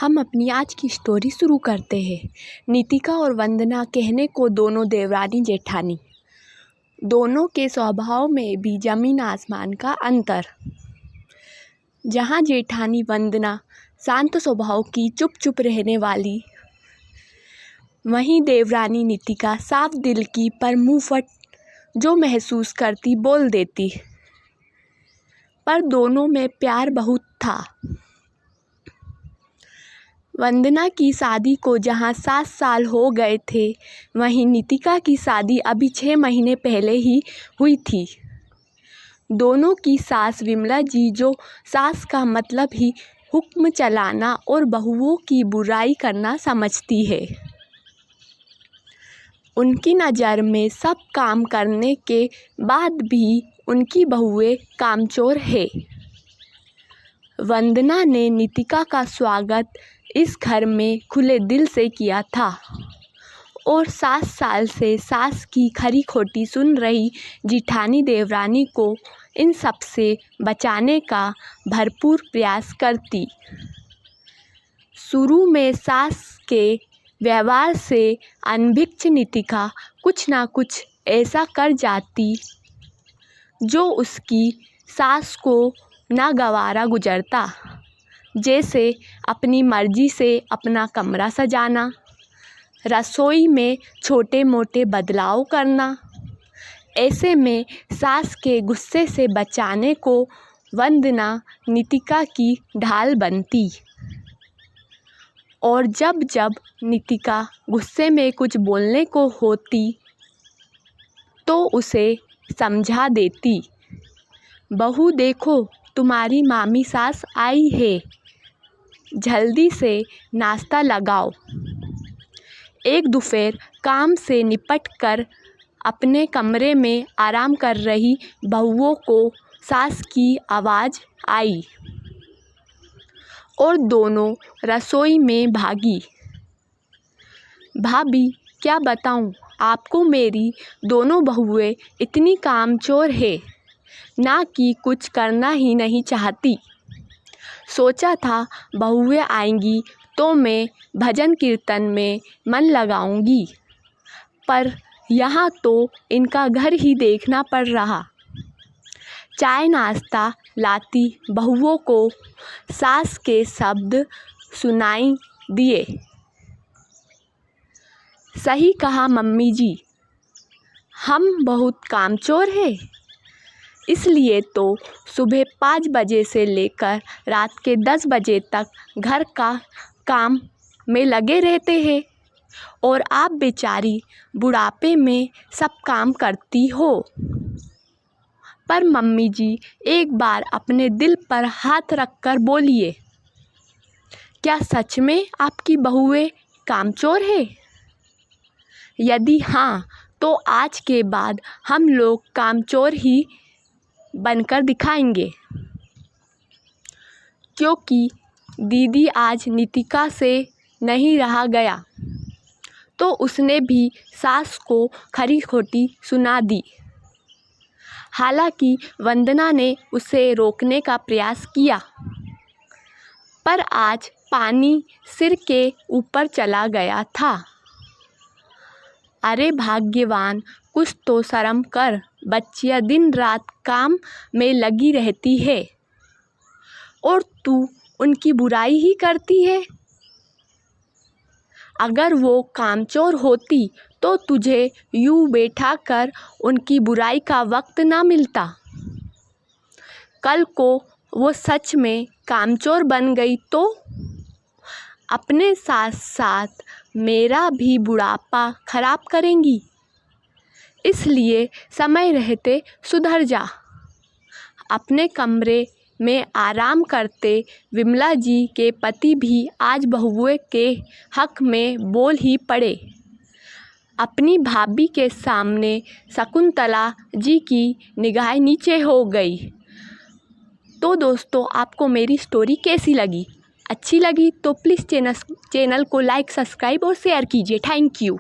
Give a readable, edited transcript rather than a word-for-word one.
हम अपनी आज की स्टोरी शुरू करते हैं। नितिका और वंदना कहने को दोनों देवरानी जेठानी। दोनों के स्वभाव में भी ज़मीन आसमान का अंतर। जहाँ जेठानी वंदना शांत स्वभाव की चुप चुप रहने वाली, वहीं देवरानी नितिका साफ दिल की पर मुँह फट जो महसूस करती बोल देती। पर दोनों में प्यार बहुत था। वंदना की शादी को जहां 7 साल हो गए थे, वहीं नितिका की शादी अभी 6 महीने पहले ही हुई थी। दोनों की सास विमला जी, जो सास का मतलब ही हुक्म चलाना और बहुओं की बुराई करना समझती है, उनकी नज़र में सब काम करने के बाद भी उनकी बहुएं कामचोर है। वंदना ने नितिका का स्वागत इस घर में खुले दिल से किया था और 7 साल से सास की खरी खोटी सुन रही जिठानी देवरानी को इन सब से बचाने का भरपूर प्रयास करती। शुरू में सास के व्यवहार से अनभिज्ञ नितिका कुछ ना कुछ ऐसा कर जाती जो उसकी सास को नागवारा गुजरता, जैसे अपनी मर्जी से अपना कमरा सजाना, रसोई में छोटे मोटे बदलाव करना। ऐसे में सास के गुस्से से बचाने को वंदना नितिका की ढाल बनती और जब जब नितिका गुस्से में कुछ बोलने को होती तो उसे समझा देती, बहू देखो तुम्हारी मामी सास आई है, जल्दी से नाश्ता लगाओ। एक दोपहर काम से निपट कर अपने कमरे में आराम कर रही बहुओं को सास की आवाज़ आई और दोनों रसोई में भागी। भाभी क्या बताऊं आपको, मेरी दोनों बहुएं इतनी कामचोर है ना कि कुछ करना ही नहीं चाहती। सोचा था बहुएं आएंगी तो मैं भजन कीर्तन में मन लगाऊंगी, पर यहाँ तो इनका घर ही देखना पड़ रहा। चाय नाश्ता लाती बहुओं को सास के शब्द सुनाई दिए। सही कहा मम्मी जी, हम बहुत कामचोर हैं, इसलिए तो सुबह 5 बजे से लेकर रात के 10 बजे तक घर का काम में लगे रहते हैं और आप बेचारी बुढ़ापे में सब काम करती हो। पर मम्मी जी एक बार अपने दिल पर हाथ रखकर बोलिए, क्या सच में आपकी बहुएं कामचोर है? यदि हाँ, तो आज के बाद हम लोग कामचोर ही बनकर दिखाएंगे, क्योंकि दीदी आज नितिका से नहीं रहा गया तो उसने भी सास को खरी खोटी सुना दी। हालांकि वंदना ने उसे रोकने का प्रयास किया, पर आज पानी सिर के ऊपर चला गया था। अरे भाग्यवान, कुछ तो शर्म कर, बच्चियाँ दिन रात काम में लगी रहती है और तू उनकी बुराई ही करती है। अगर वो कामचोर होती तो तुझे यूँ बैठा कर उनकी बुराई का वक्त ना मिलता। कल को वो सच में कामचोर बन गई तो अपने साथ साथ मेरा भी बुढ़ापा खराब करेंगी। इसलिए समय रहते सुधर जा। अपने कमरे में आराम करते विमला जी के पति भी आज बहुएं के हक में बोल ही पड़े। अपनी भाभी के सामने शकुंतला जी की निगाह नीचे हो गई। तो दोस्तों, आपको मेरी स्टोरी कैसी लगी? अच्छी लगी तो प्लीज़ चैनल को लाइक, सब्सक्राइब और शेयर कीजिए। Thank you.